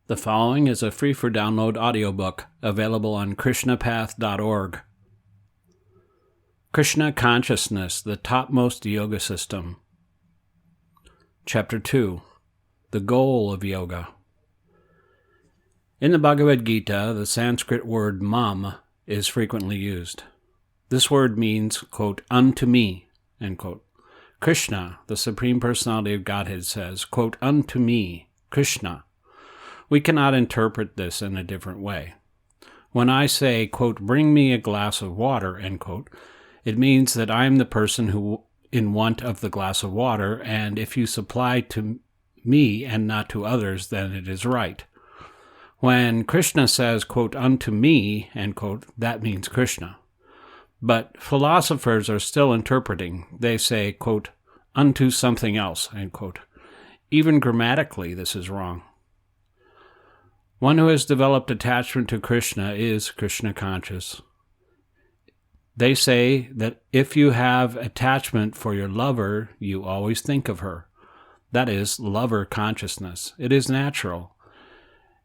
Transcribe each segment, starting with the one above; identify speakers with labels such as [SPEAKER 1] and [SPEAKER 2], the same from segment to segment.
[SPEAKER 1] The following is a free-for-download audiobook available on KrishnaPath.org. Kṛṣṇa Consciousness, the Topmost Yoga System. Chapter 2. The Goal of Yoga. In the Bhagavad-gītā, the Sanskrit word mam is frequently used. This word means, quote, unto me, end quote. Krishna, the Supreme Personality of Godhead, says, quote, unto me, Kṛṣṇa. We cannot interpret this in a different way. When I say, quote, bring me a glass of water, end quote, it means that I am the person who in want of the glass of water, and if you supply to me and not to others, then it is right. When Krishna says, quote, unto me, end quote, that means Krishna. But philosophers are still interpreting. They say, quote, unto something else, end quote. Even grammatically, this is wrong. One who has developed attachment to Krishna is Krishna conscious. They say that if you have attachment for your lover, you always think of her. That is lover consciousness. It is natural.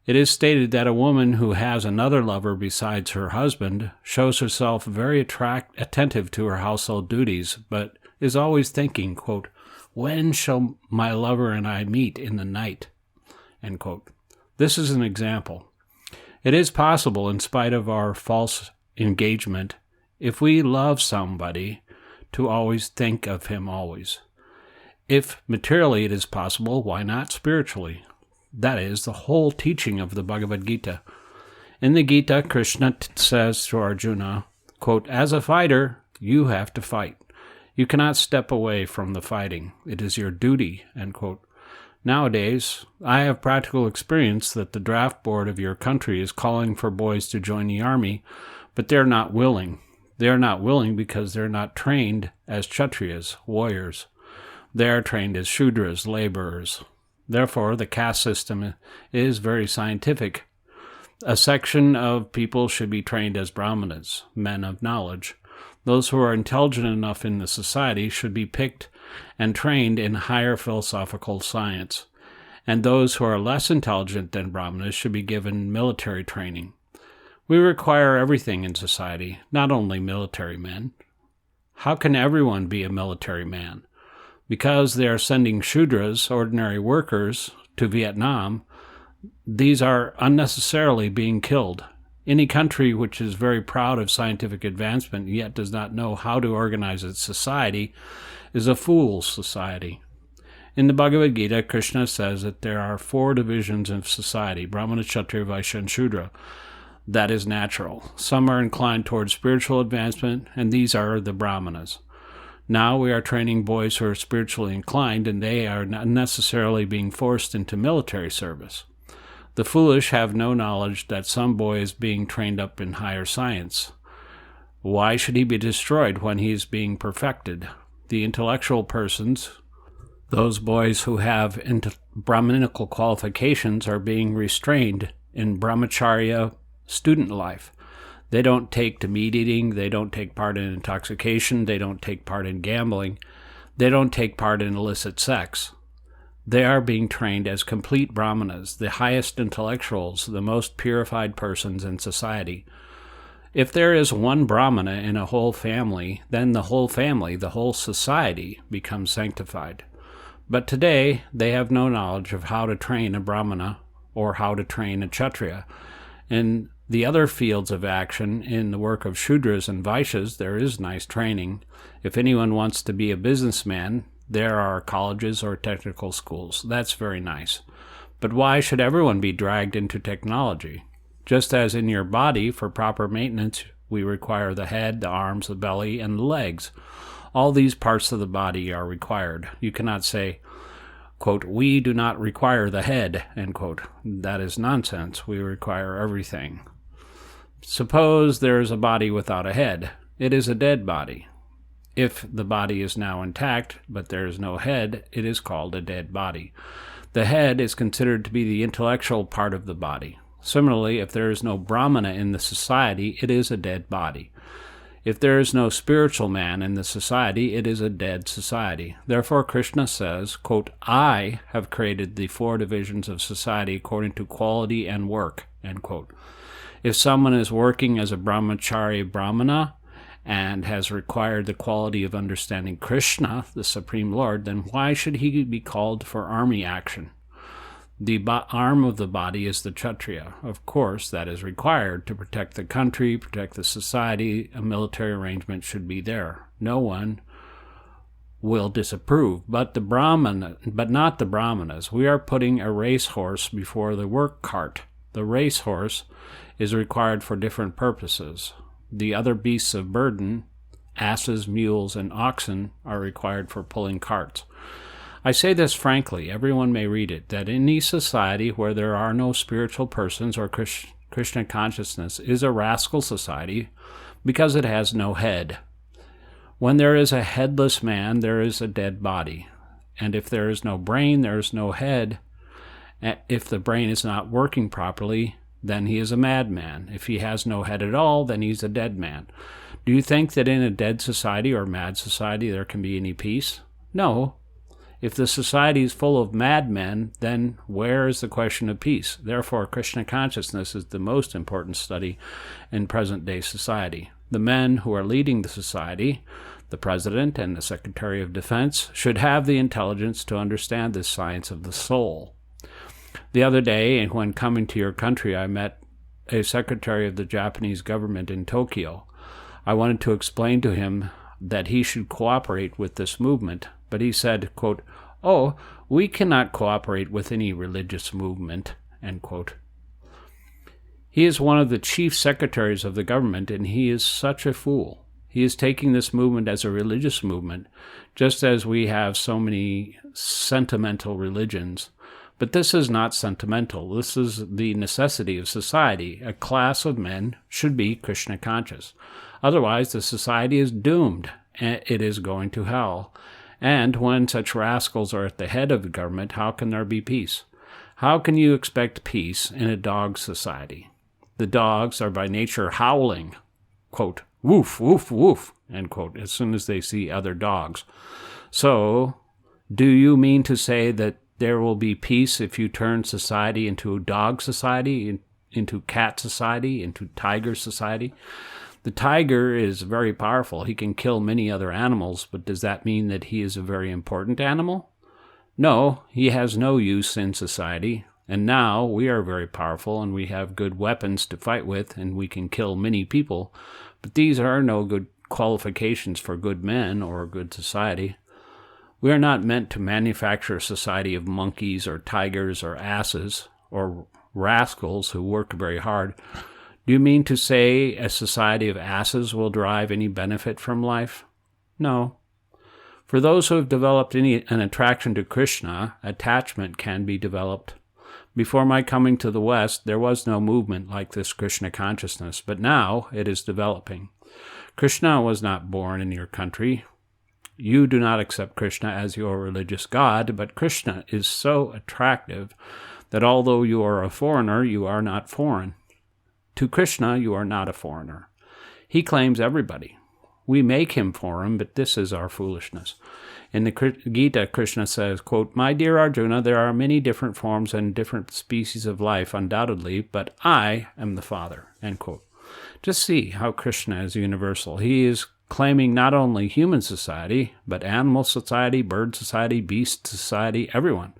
[SPEAKER 1] It is stated that a woman who has another lover besides her husband shows herself very attentive to her household duties, but is always thinking, quote, when shall my lover and I meet in the night, end quote. This is an example. It is possible, in spite of our false engagement, if we love somebody, to always think of him always. If materially it is possible, why not spiritually? That is the whole teaching of the Bhagavad-gītā. In the Gita, Krishna says to Arjuna, quote, as a fighter, you have to fight. You cannot step away from the fighting. It is your duty, end quote. Nowadays, I have practical experience that the draft board of your country is calling for boys to join the army, but they're not willing. They are not willing because they're not trained as Kshatriyas, warriors. They are trained as Shudras, laborers. Therefore, the caste system is very scientific. A section of people should be trained as Brahmanas, men of knowledge. Those who are intelligent enough in the society should be picked and trained in higher philosophical science, and those who are less intelligent than Brahmanas should be given military training. We require everything in society, not only military men. How can everyone be a military man? Because they are sending Shudras, ordinary workers, to Vietnam, these are unnecessarily being killed. Any country which is very proud of scientific advancement yet does not know how to organize its society is a fool's society. In the Bhagavad-gītā, Krishna says that there are 4 divisions of society, Brahmana, Kshatriya, Vaishya, and Shudra. That is natural. Some are inclined towards spiritual advancement, and these are the Brahmanas. Now we are training boys who are spiritually inclined, and they are not necessarily being forced into military service. The foolish have no knowledge that some boy is being trained up in higher science. Why should he be destroyed when he is being perfected? The intellectual persons, those boys who have Brahminical qualifications, are being restrained in brahmacharya student life. They don't take to meat eating, they don't take part in intoxication, they don't take part in gambling, they don't take part in illicit sex. They are being trained as complete Brahmanas, the highest intellectuals, the most purified persons in society. If there is one Brahmana in a whole family, then the whole family, the whole society, becomes sanctified. But today, they have no knowledge of how to train a Brahmana or how to train a Kshatriya. In the other fields of action, in the work of Shudras and Vaishyas, there is nice training. If anyone wants to be a businessman, there are colleges or technical schools. That's very nice. But why should everyone be dragged into technology? Just as in your body, for proper maintenance, we require the head, the arms, the belly, and the legs. All these parts of the body are required. You cannot say, quote, we do not require the head, end quote. That is nonsense. We require everything. Suppose there is a body without a head. It is a dead body. If the body is now intact, but there is no head, it is called a dead body. The head is considered to be the intellectual part of the body. Similarly, if there is no Brahmana in the society, it is a dead body. If there is no spiritual man in the society, it is a dead society. Therefore, Krishna says, quote, I have created the 4 divisions of society according to quality and work, end quote. If someone is working as a brahmachari brahmana and has required the quality of understanding Krishna, the Supreme Lord, then why should he be called for army action? The arm of the body is the Kshatriya. Of course, that is required to protect the country, protect the society. A military arrangement should be there. No one will disapprove, but not the Brahmanas. We are putting a racehorse before the work cart. The racehorse is required for different purposes. The other beasts of burden, asses, mules, and oxen, are required for pulling carts. I say this frankly, everyone may read it, that any society where there are no spiritual persons or Krishna consciousness is a rascal society because it has no head. When there is a headless man, there is a dead body. And if there is no brain, there is no head. If the brain is not working properly, then he is a madman. If he has no head at all, then he's a dead man. Do you think that in a dead society or mad society there can be any peace? No. If the society is full of madmen, then where is the question of peace? Therefore, Krishna consciousness is the most important study in present-day society. The men who are leading the society, the President and the Secretary of Defense, should have the intelligence to understand this science of the soul. The other day, when coming to your country, I met a secretary of the Japanese government in Tokyo. I wanted to explain to him that he should cooperate with this movement, but he said, quote, oh, we cannot cooperate with any religious movement, end quote. He is one of the chief secretaries of the government, and he is such a fool. He is taking this movement as a religious movement, just as we have so many sentimental religions. But this is not sentimental. This is the necessity of society. A class of men should be Krishna conscious. Otherwise, the society is doomed. It is going to hell. And when such rascals are at the head of the government, how can there be peace? How can you expect peace in a dog society? The dogs are by nature howling, quote, woof, woof, woof, end quote, as soon as they see other dogs. So, do you mean to say that there will be peace if you turn society into a dog society, into cat society, into tiger society? The tiger is very powerful. He can kill many other animals, but does that mean that he is a very important animal? No, he has no use in society. And now we are very powerful and we have good weapons to fight with and we can kill many people, but these are no good qualifications for good men or a good society. We are not meant to manufacture a society of monkeys or tigers or asses or rascals who work very hard. Do you mean to say a society of asses will derive any benefit from life? No. For those who have developed an attraction to Krishna, attachment can be developed. Before my coming to the West, there was no movement like this Krishna consciousness, but now it is developing. Krishna was not born in your country. You do not accept Krishna as your religious god, but Krishna is so attractive that although you are a foreigner, you are not foreign. To Krishna, you are not a foreigner. He claims everybody. We make him foreign, but this is our foolishness. In the Gita, Krishna says, quote, my dear Arjuna, there are many different forms and different species of life, undoubtedly, but I am the Father, end quote. Just see how Krishna is universal. He is claiming not only human society, but animal society, bird society, beast society, everyone.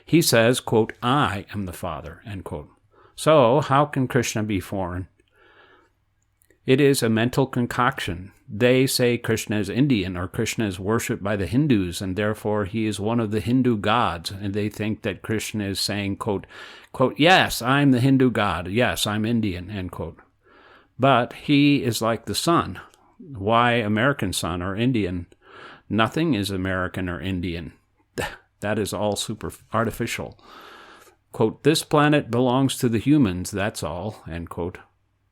[SPEAKER 1] He says, quote, I am the Father, end quote. So how can Krishna be foreign? It is a mental concoction. They say Krishna is Indian or Krishna is worshipped by the Hindus and therefore he is one of the Hindu gods. And they think that Krishna is saying, quote, yes, I'm the Hindu god. Yes, I'm Indian, end quote. But he is like the sun. Why American sun or Indian? Nothing is American or Indian. That is all super artificial. Quote, this planet belongs to the humans, that's all, end quote.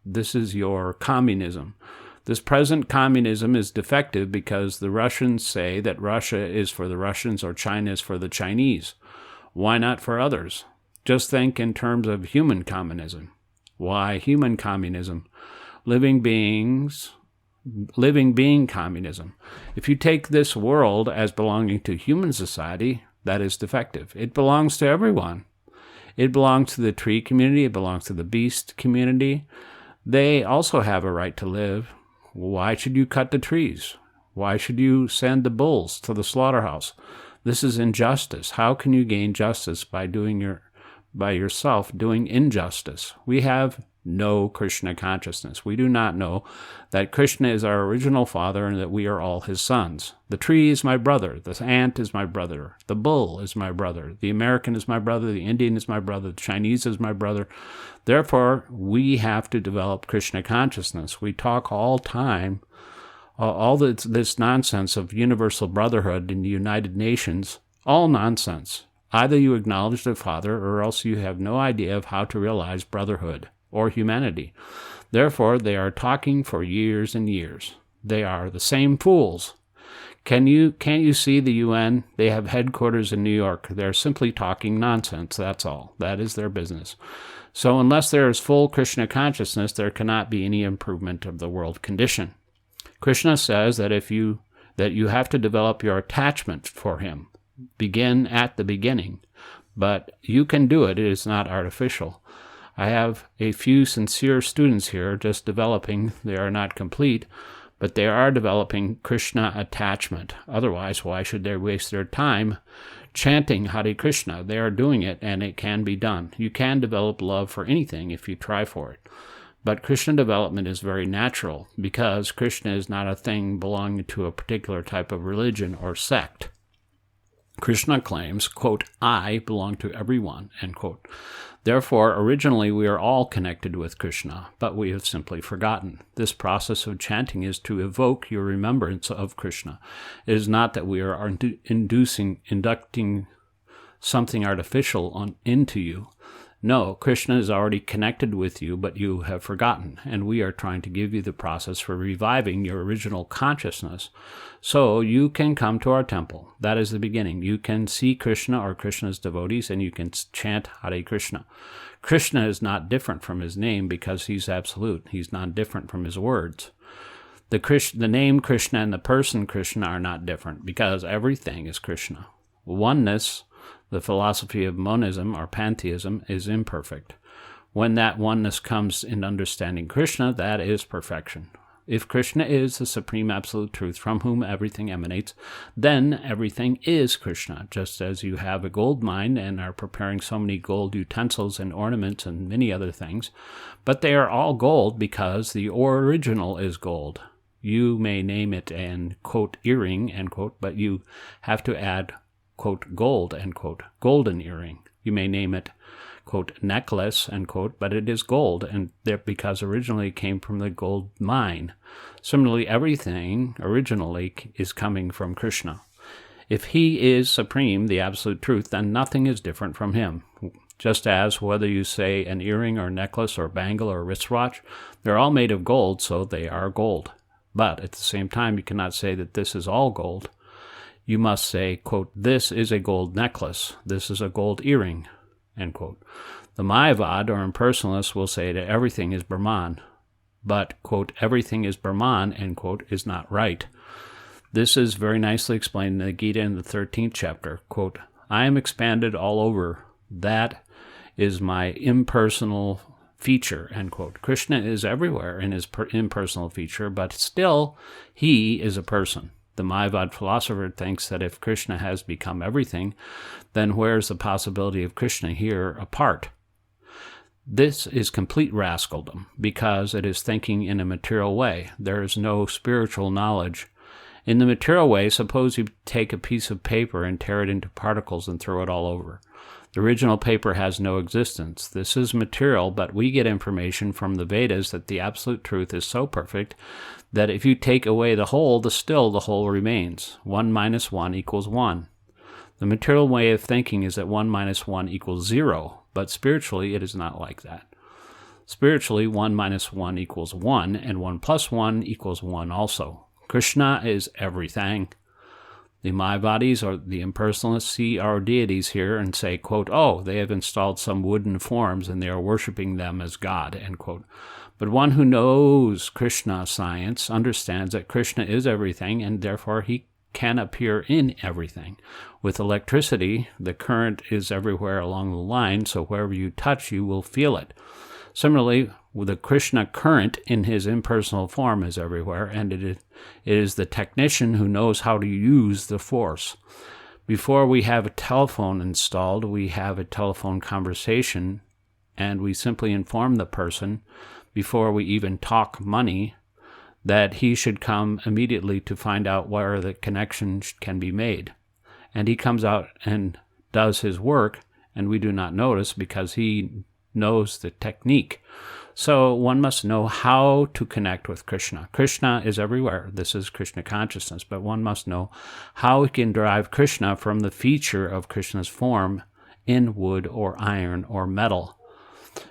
[SPEAKER 1] This is your communism. This present communism is defective because the Russians say that Russia is for the Russians or China is for the Chinese. Why not for others? Just think in terms of human communism. Why human communism? Living beings living being communism. If you take this world as belonging to human society, that is defective. It belongs to everyone. It belongs to the tree community. It belongs to the beast community. They also have a right to live. Why should you cut the trees? Why should you send the bulls to the slaughterhouse? This is injustice. How can you gain justice by yourself doing injustice? We have no Krishna consciousness. We do not know that Krishna is our original father and that we are all his sons. The tree is my brother. The ant is my brother. The bull is my brother. The American is my brother. The Indian is my brother. The Chinese is my brother. Therefore, we have to develop Krishna consciousness. We talk all time, all this nonsense of universal brotherhood in the United Nations, all nonsense. Either you acknowledge the Father or else you have no idea of how to realize brotherhood or humanity. Therefore, they are talking for years and years. They are the same fools. Can't you see the UN? They have headquarters in New York. They're simply talking nonsense, that's all. That is their business. So unless there is full Krishna consciousness, there cannot be any improvement of the world condition. Krishna says that you have to develop your attachment for him. Begin at the beginning. But you can do it. It is not artificial. I have a few sincere students here just developing. They are not complete, but they are developing Krishna attachment. Otherwise, why should they waste their time chanting Hare Krishna? They are doing it, and it can be done. You can develop love for anything if you try for it. But Krishna development is very natural because Krishna is not a thing belonging to a particular type of religion or sect. Krishna claims, quote, I belong to everyone, end quote. Therefore, originally we are all connected with Krishna, but we have simply forgotten. This process of chanting is to evoke your remembrance of Krishna. It is not that we are inducting something artificial into you. No, Krishna is already connected with you, but you have forgotten, and we are trying to give you the process for reviving your original consciousness so you can come to our temple. That is the beginning. You can see Krishna or Krishna's devotees, and you can chant Hare Krishna. Krishna is not different from his name because he's absolute. He's not different from his words. The name Krishna and the person Krishna are not different because everything is Krishna. Oneness, the philosophy of monism or pantheism, is imperfect. When that oneness comes in understanding Krishna, that is perfection. If Krishna is the supreme absolute truth from whom everything emanates, then everything is Krishna, just as you have a gold mine and are preparing so many gold utensils and ornaments and many other things. But they are all gold because the original is gold. You may name it an, quote, earring, end quote, but you have to add, quote, gold, end quote, golden earring. You may name it, quote, necklace, end quote, but it is gold, and because originally it came from the gold mine. Similarly, everything originally is coming from Krishna. If he is supreme, the absolute truth, then nothing is different from him. Just as whether you say an earring or necklace or bangle or wristwatch, they're all made of gold, so they are gold. But at the same time, you cannot say that this is all gold. You must say, quote, this is a gold necklace, this is a gold earring, end quote. The Mayavad, or impersonalists, will say that everything is Brahman, but, quote, everything is Brahman, end quote, is not right. This is very nicely explained in the Gita in the 13th chapter, quote, I am expanded all over, that is my impersonal feature, end quote. Krishna is everywhere in his impersonal feature, but still, he is a person. The Mayavad philosopher thinks that if Krishna has become everything, then where's the possibility of Krishna here apart? This is complete rascaldom, because it is thinking in a material way. There is no spiritual knowledge. In the material way, suppose you take a piece of paper and tear it into particles and throw it all over. The original paper has no existence. This is material, but we get information from the Vedas that the absolute truth is so perfect that if you take away the whole, still the whole remains. 1 minus 1 equals 1. The material way of thinking is that 1 minus 1 equals 0, but spiritually it is not like that. Spiritually, 1 minus 1 equals 1, and 1 plus 1 equals 1 also. Krishna is everything. The Mayavadis or the impersonalists see our deities here and say, quote, "Oh, they have installed some wooden forms and they are worshiping them as God," end quote. But one who knows Krishna science understands that Krishna is everything and therefore he can appear in everything. With electricity, the current is everywhere along the line, so wherever you touch, you will feel it. Similarly, with the Krishna current in his impersonal form is everywhere, and it is the technician who knows how to use the force. Before we have a telephone installed, we have a telephone conversation, and we simply inform the person, before we even talk money, that he should come immediately to find out where the connection can be made. And he comes out and does his work, and we do not notice because he knows the technique. So one must know how to connect with Krishna. Krishna is everywhere. This is Krishna consciousness, but one must know how we can derive Krishna from the feature of Krishna's form in wood or iron or metal.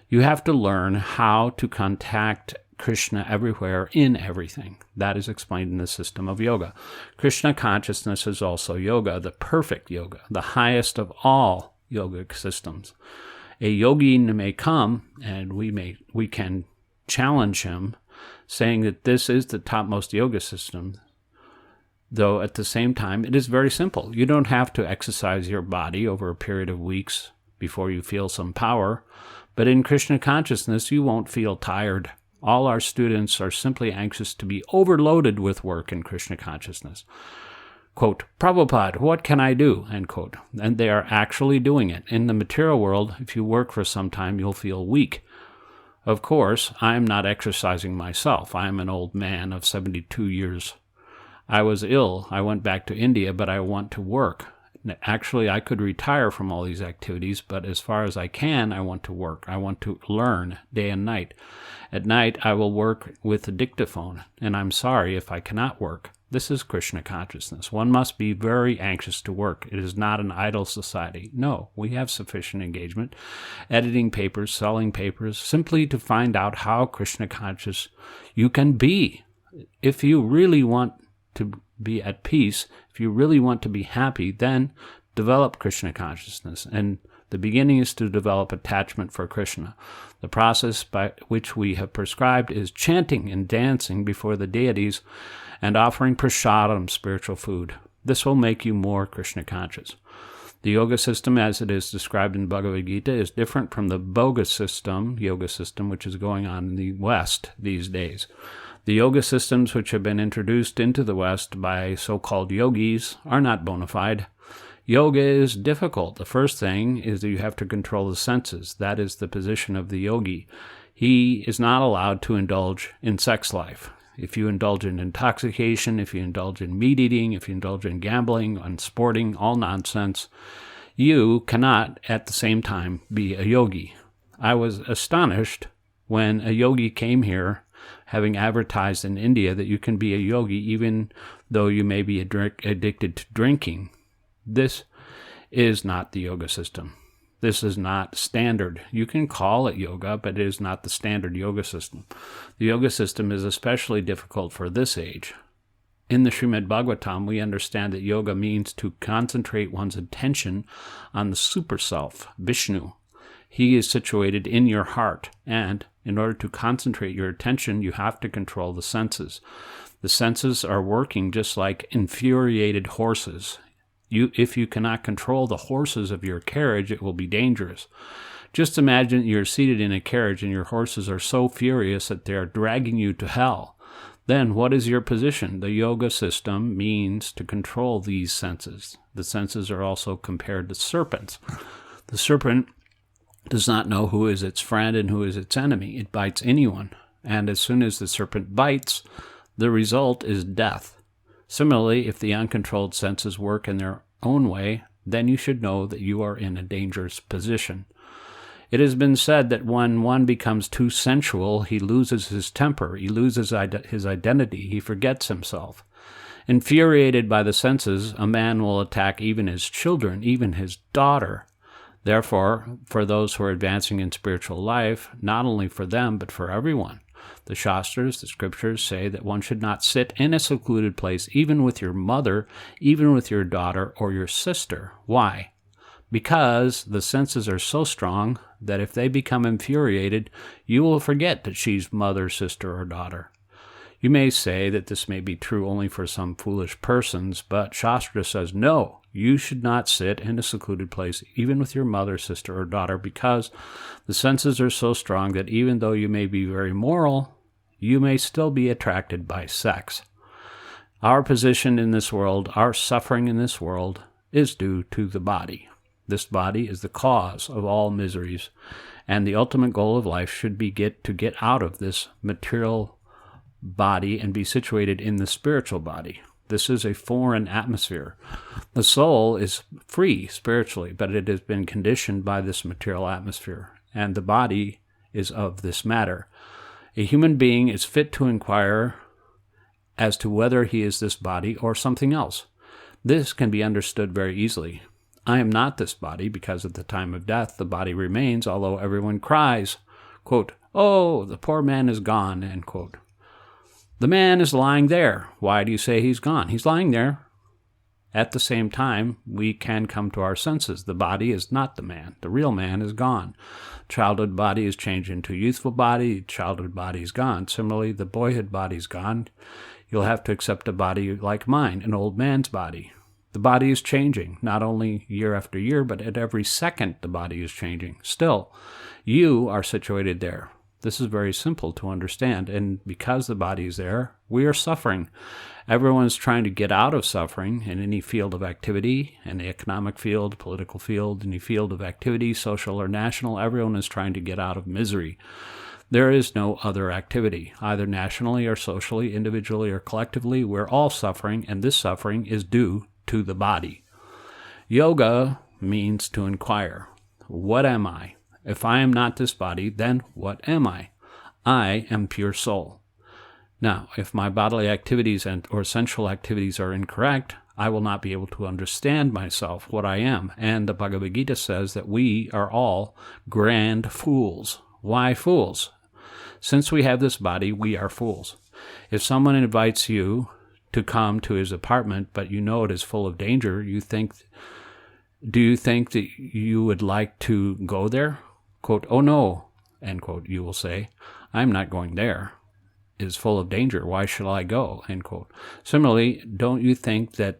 [SPEAKER 1] You have to learn how to contact Krishna everywhere in everything. That is explained in the system of yoga. Krishna consciousness is also yoga, the perfect yoga, the highest of all yogic systems. A yogin may come, and we can challenge him, saying that this is the topmost yoga system, though at the same time it is very simple. You don't have to exercise your body over a period of weeks before you feel some power, but in Krishna consciousness you won't feel tired. All our students are simply anxious to be overloaded with work in Krishna consciousness. Quote, "Prabhupada, what can I do?" End quote. And they are actually doing it. In the material world, if you work for some time, you'll feel weak. Of course, I am not exercising myself. I am an old man of 72 years. I was ill. I went back to India, but I want to work. Actually, I could retire from all these activities, but as far as I can, I want to work. I want to learn day and night. At night, I will work with the dictaphone, and I'm sorry if I cannot work. This is Krishna consciousness. One must be very anxious to work. It is not an idle society. No, we have sufficient engagement, editing papers, selling papers, simply to find out how Krishna conscious you can be. If you really want to be at peace, if you really want to be happy, then develop Krishna consciousness. And the beginning is to develop attachment for Krishna. The process by which we have prescribed is chanting and dancing before the deities and offering prasadam, spiritual food. This will make you more Krishna conscious. The yoga system, as it is described in Bhagavad-gītā, is different from the yoga system, which is going on in the West these days. The yoga systems which have been introduced into the West by so-called yogis are not bona fide. Yoga is difficult. The first thing is that you have to control the senses. That is the position of the yogi. He is not allowed to indulge in sex life. If you indulge in intoxication, if you indulge in meat eating, if you indulge in gambling, on sporting, all nonsense, you cannot at the same time be a yogi. I was astonished when a yogi came here, having advertised in India that you can be a yogi even though you may be addicted to drinking. This is not the yoga system. This is not standard. You can call it yoga, but it is not the standard yoga system. The yoga system is especially difficult for this age. In the Srimad Bhagavatam, we understand that yoga means to concentrate one's attention on the super self, Vishnu. He is situated in your heart, and in order to concentrate your attention, you have to control the senses. The senses are working just like infuriated horses. If you cannot control the horses of your carriage, it will be dangerous. Just imagine you're seated in a carriage and your horses are so furious that they are dragging you to hell. Then what is your position? The yoga system means to control these senses. The senses are also compared to serpents. The serpent does not know who is its friend and who is its enemy. It bites anyone. And as soon as the serpent bites, the result is death. Similarly, if the uncontrolled senses work in their own way, then you should know that you are in a dangerous position. It has been said that when one becomes too sensual, he loses his temper, he loses his identity, he forgets himself. Infuriated by the senses, a man will attack even his children, even his daughter. Therefore, for those who are advancing in spiritual life, not only for them, but for everyone, The Shastras, the scriptures, say that one should not sit in a secluded place, even with your mother, even with your daughter or your sister. Why? Because the senses are so strong that if they become infuriated, you will forget that she's mother, sister, or daughter. You may say that this may be true only for some foolish persons, but Shastra says, no, you should not sit in a secluded place, even with your mother, sister, or daughter, because the senses are so strong that even though you may be very moral, you may still be attracted by sex. Our position in this world, our suffering in this world, is due to the body. This body is the cause of all miseries, and the ultimate goal of life should be to get out of this material body and be situated in the spiritual body. This is a foreign atmosphere. The soul is free spiritually, but it has been conditioned by this material atmosphere, and the body is of this matter. A human being is fit to inquire as to whether he is this body or something else. This can be understood very easily. I am not this body, because at the time of death the body remains, although everyone cries, quote, "Oh, the poor man is gone," end quote. The man is lying there. Why do you say he's gone? He's lying there. At the same time, we can come to our senses. The body is not the man. The real man is gone. Childhood body is changed into youthful body. Childhood body is gone. Similarly, the boyhood body is gone. You'll have to accept a body like mine, an old man's body. The body is changing, not only year after year, but at every second the body is changing. Still, you are situated there. This is very simple to understand, and because the body is there, we are suffering. Everyone is trying to get out of suffering in any field of activity, in the economic field, political field, any field of activity, social or national. Everyone is trying to get out of misery. There is no other activity, either nationally or socially, individually or collectively. We're all suffering, and this suffering is due to the body. Yoga means to inquire. What am I? If I am not this body, then what am I? I am pure soul. Now, if my bodily activities or sensual activities are incorrect, I will not be able to understand myself, what I am. And the Bhagavad-gītā says that we are all grand fools. Why fools? Since we have this body, we are fools. If someone invites you to come to his apartment, but you know it is full of danger, do you think that you would like to go there? Quote, "Oh no," end quote, you will say, "I'm not going there. It is full of danger. Why should I go?" End quote. Similarly, don't you think that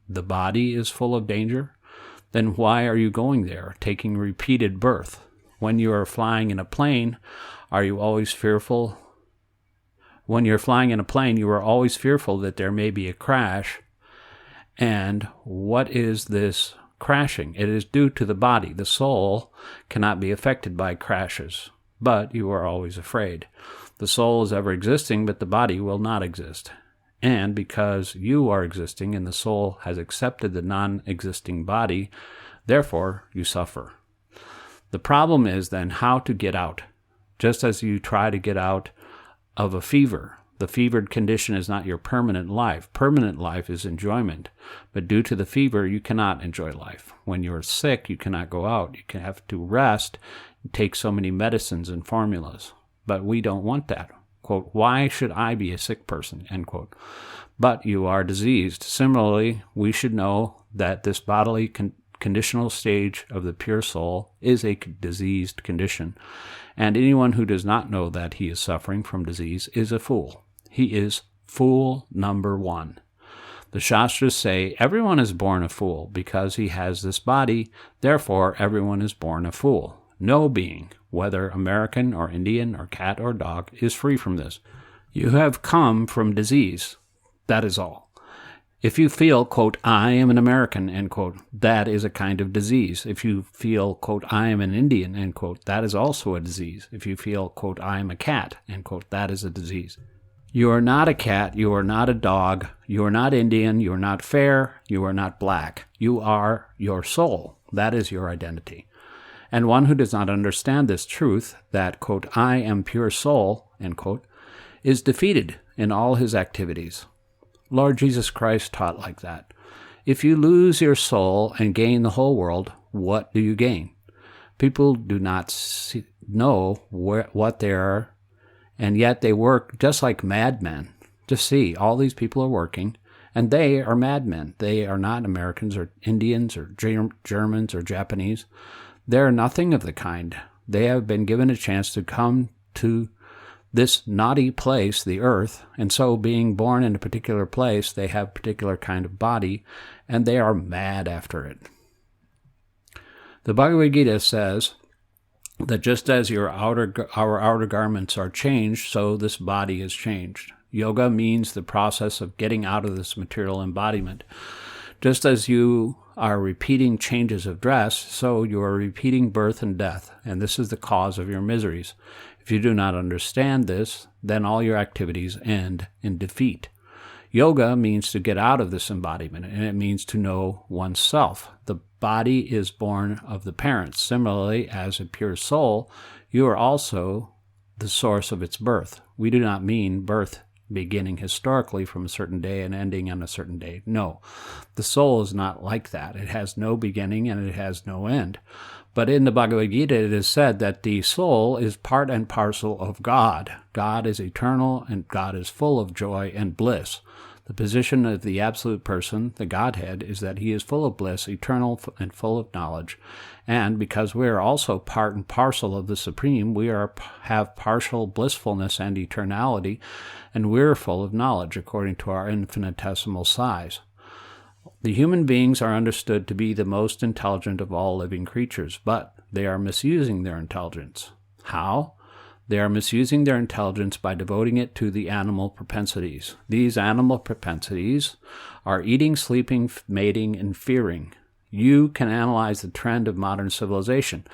[SPEAKER 1] the body is full of danger? Then why are you going there, taking repeated birth? When you are flying in a plane, are you always fearful? When you're flying in a plane, you are always fearful that there may be a crash. And what is this crashing? It is due to the body. The soul cannot be affected by crashes, but you are always afraid. The soul is ever existing, but the body will not exist. And because you are existing and the soul has accepted the non-existing body, therefore you suffer. The problem is then how to get out. Just as you try to get out of a fever, the fevered condition is not your permanent life. Permanent life is enjoyment. But due to the fever, you cannot enjoy life. When you're sick, you cannot go out. You can have to rest, take so many medicines and formulas. But we don't want that. Quote, "Why should I be a sick person?" End quote. But you are diseased. Similarly, we should know that this bodily conditional stage of the pure soul is a diseased condition. And anyone who does not know that he is suffering from disease is a fool. He is fool number one. The Shastras say everyone is born a fool because he has this body, therefore everyone is born a fool. No being, whether American or Indian or cat or dog, is free from this. You have come from disease. That is all. If you feel, quote, "I am an American," end quote, that is a kind of disease. If you feel, quote, "I am an Indian," end quote, that is also a disease. If you feel, quote, "I am a cat," end quote, that is a disease. You are not a cat, you are not a dog, you are not Indian, you are not fair, you are not black. You are your soul. That is your identity. And one who does not understand this truth, that, quote, "I am pure soul," end quote, is defeated in all his activities. Lord Jesus Christ taught like that. If you lose your soul and gain the whole world, what do you gain? People do not know what they are And yet they work just like madmen. Just see, all these people are working, and they are madmen. They are not Americans or Indians or Germans or Japanese. They're nothing of the kind. They have been given a chance to come to this naughty place, the earth, and so being born in a particular place, they have a particular kind of body, and they are mad after it. The Bhagavad-gītā says that just as our outer garments are changed, so this body is changed. Yoga means the process of getting out of this material embodiment. Just as you are repeating changes of dress, so you are repeating birth and death, and this is the cause of your miseries. If you do not understand this, then all your activities end in defeat. Yoga means to get out of this embodiment, and it means to know oneself. The body is born of the parents. Similarly, as a pure soul, you are also the source of its birth. We do not mean birth beginning historically from a certain day and ending on a certain day. No, the soul is not like that. It has no beginning and it has no end. But in the Bhagavad-gītā, it is said that the soul is part and parcel of God. God is eternal and God is full of joy and bliss. The position of the absolute person, the Godhead, is that he is full of bliss, eternal and full of knowledge. And because we are also part and parcel of the Supreme, we have partial blissfulness and eternality, and we're full of knowledge according to our infinitesimal size. The human beings are understood to be the most intelligent of all living creatures, but they are misusing their intelligence. How? They are misusing their intelligence by devoting it to the animal propensities. These animal propensities are eating, sleeping, mating, and fearing. You can analyze the trend of modern civilization.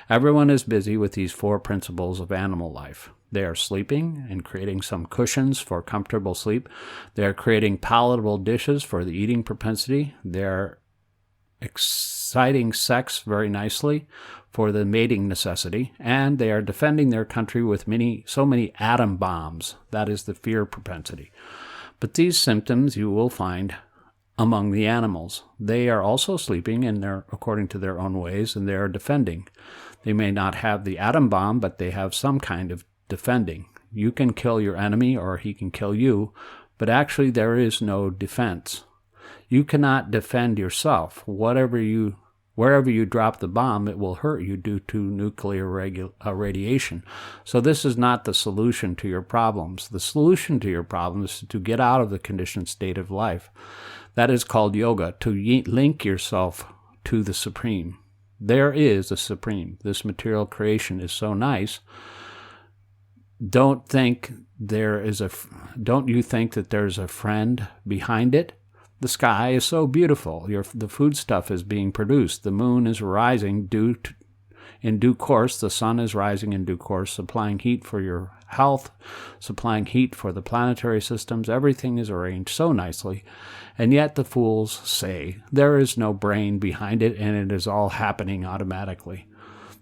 [SPEAKER 1] Everyone is busy with these four principles of animal life. They are sleeping and creating some cushions for comfortable sleep. They are creating palatable dishes for the eating propensity. They are exciting sex very nicely for the mating necessity. And they are defending their country with so many atom bombs. That is the fear propensity. But these symptoms you will find among the animals. They are also sleeping according to their own ways, and they are defending. They may not have the atom bomb, but they have some kind of defending. You can kill your enemy or he can kill you, but actually there is no defense. You cannot defend yourself. Wherever you drop the bomb, it will hurt you due to nuclear radiation. So this is not the solution to your problems. The solution to your problems is to get out of the conditioned state of life. That is called yoga, to link yourself to the Supreme. There is a Supreme. This material creation is so nice. Don't you think that there's a friend behind it? The sky is so beautiful. The foodstuff is being produced. The moon is rising in due course. The sun is rising in due course, supplying heat for your health, supplying heat for the planetary systems. Everything is arranged so nicely. And yet the fools say there is no brain behind it and it is all happening automatically.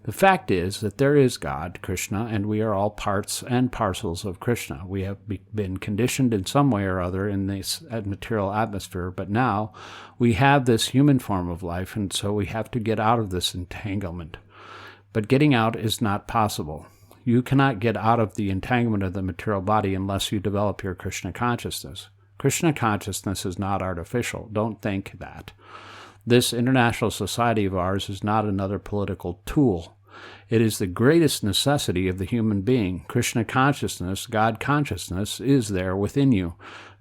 [SPEAKER 1] The fact is that there is God, Krishna, and we are all parts and parcels of Krishna. We have been conditioned in some way or other in this material atmosphere, but now we have this human form of life, and so we have to get out of this entanglement. But getting out is not possible. You cannot get out of the entanglement of the material body unless you develop your Krishna consciousness. Krishna consciousness is not artificial. Don't think that. This international society of ours is not another political tool. It is the greatest necessity of the human being. Krishna consciousness, God consciousness, is there within you.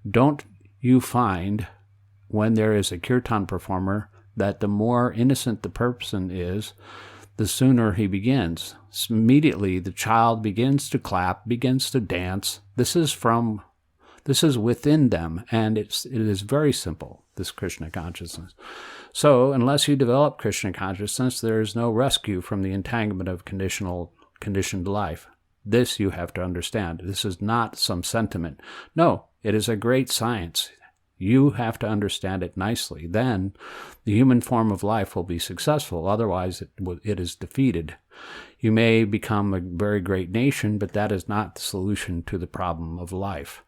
[SPEAKER 1] Don't you find, when there is a kirtan performer, that the more innocent the person is, the sooner he begins? Immediately the child begins to clap, begins to dance. This is within them, and it is very simple, this Krishna consciousness. So, unless you develop Krishna consciousness, there is no rescue from the entanglement of conditioned life. This you have to understand. This is not some sentiment. No, it is a great science. You have to understand it nicely. Then the human form of life will be successful. Otherwise, it is defeated. You may become a very great nation, but that is not the solution to the problem of life.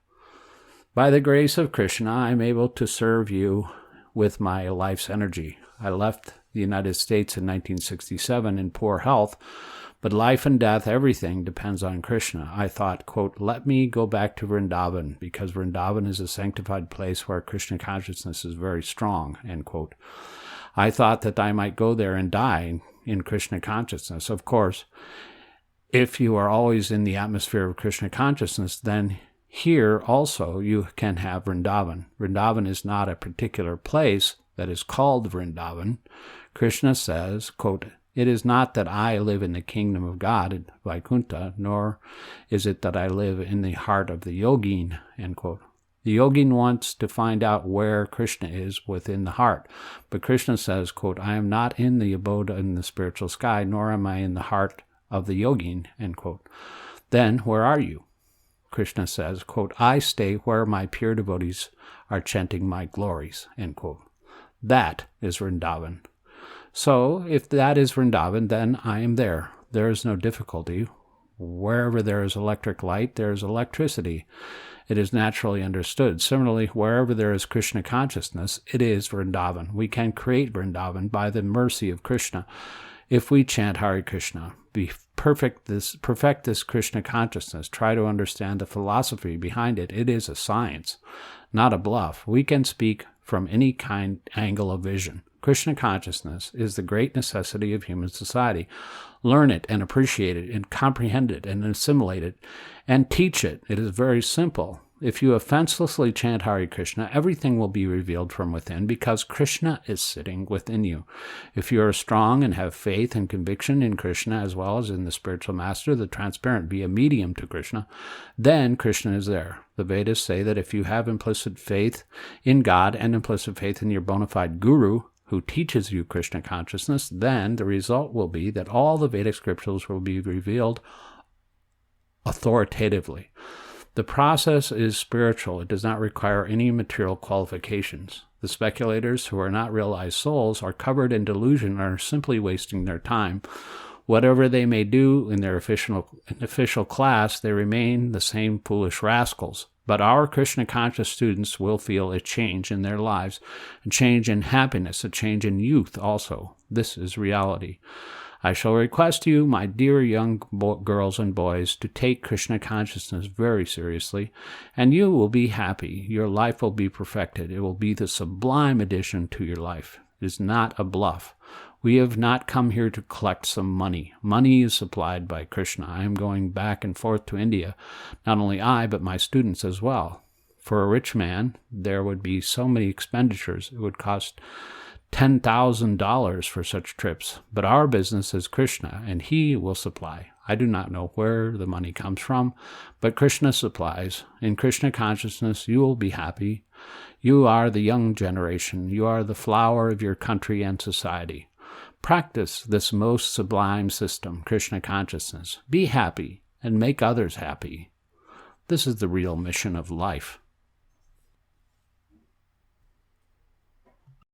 [SPEAKER 1] By the grace of Krishna, I am able to serve you with my life's energy. I left the United States in 1967 in poor health, But life and death, everything depends on Krishna. I thought, quote, let me go back to Vrindavan, because Vrindavan is a sanctified place where Krishna consciousness is very strong, end quote. I thought that I might go there and die in Krishna consciousness. Of course, if you are always in the atmosphere of Krishna consciousness, then here also you can have Vrindavan. Vrindavan is not a particular place that is called Vrindavan. Krishna says, quote, it is not that I live in the kingdom of God at Vaikuntha, nor is it that I live in the heart of the yogin, end quote. The yogin wants to find out where Krishna is within the heart. But Krishna says, quote, I am not in the abode in the spiritual sky, nor am I in the heart of the yogin, end quote. Then where are you? Krishna says, quote, I stay where my pure devotees are chanting my glories, end quote. That is Vrindavan. So, if that is Vrindavan, then I am there. There is no difficulty. Wherever there is electric light, there is electricity. It is naturally understood. Similarly, wherever there is Krishna consciousness, it is Vrindavan. We can create Vrindavan by the mercy of Krishna if we chant Hare Krishna. Perfect this Krishna consciousness. Try to understand the philosophy behind it. It is a science, not a bluff. We can speak from any angle of vision. Krishna consciousness is the great necessity of human society. Learn it and appreciate it and comprehend it and assimilate it and teach it. It is very simple. If you offenselessly chant Hare Krishna, everything will be revealed from within because Krishna is sitting within you. If you are strong and have faith and conviction in Krishna as well as in the spiritual master, the transparent, be a medium to Krishna, then Krishna is there. The Vedas say that if you have implicit faith in God and implicit faith in your bona fide guru, who teaches you Krishna consciousness, then the result will be that all the Vedic scriptures will be revealed authoritatively. The process is spiritual. It does not require any material qualifications. The speculators who are not realized souls are covered in delusion and are simply wasting their time. Whatever they may do in their official class, they remain the same foolish rascals. But our Krishna conscious students will feel a change in their lives, a change in happiness, a change in youth also. This is reality. I shall request you, my dear young girls and boys, to take Krishna consciousness very seriously, and you will be happy. Your life will be perfected. It will be the sublime addition to your life. It is not a bluff. We have not come here to collect some money. Money is supplied by Krishna. I am going back and forth to India. Not only I, but my students as well. For a rich man, there would be so many expenditures. It would cost $10,000 for such trips. But our business is Krishna, and He will supply. I do not know where the money comes from, but Krishna supplies. In Krishna consciousness, you will be happy. You are the young generation. You are the flower of your country and society. Practice this most sublime system, Krishna consciousness. Be happy and make others happy. This is the real mission of life.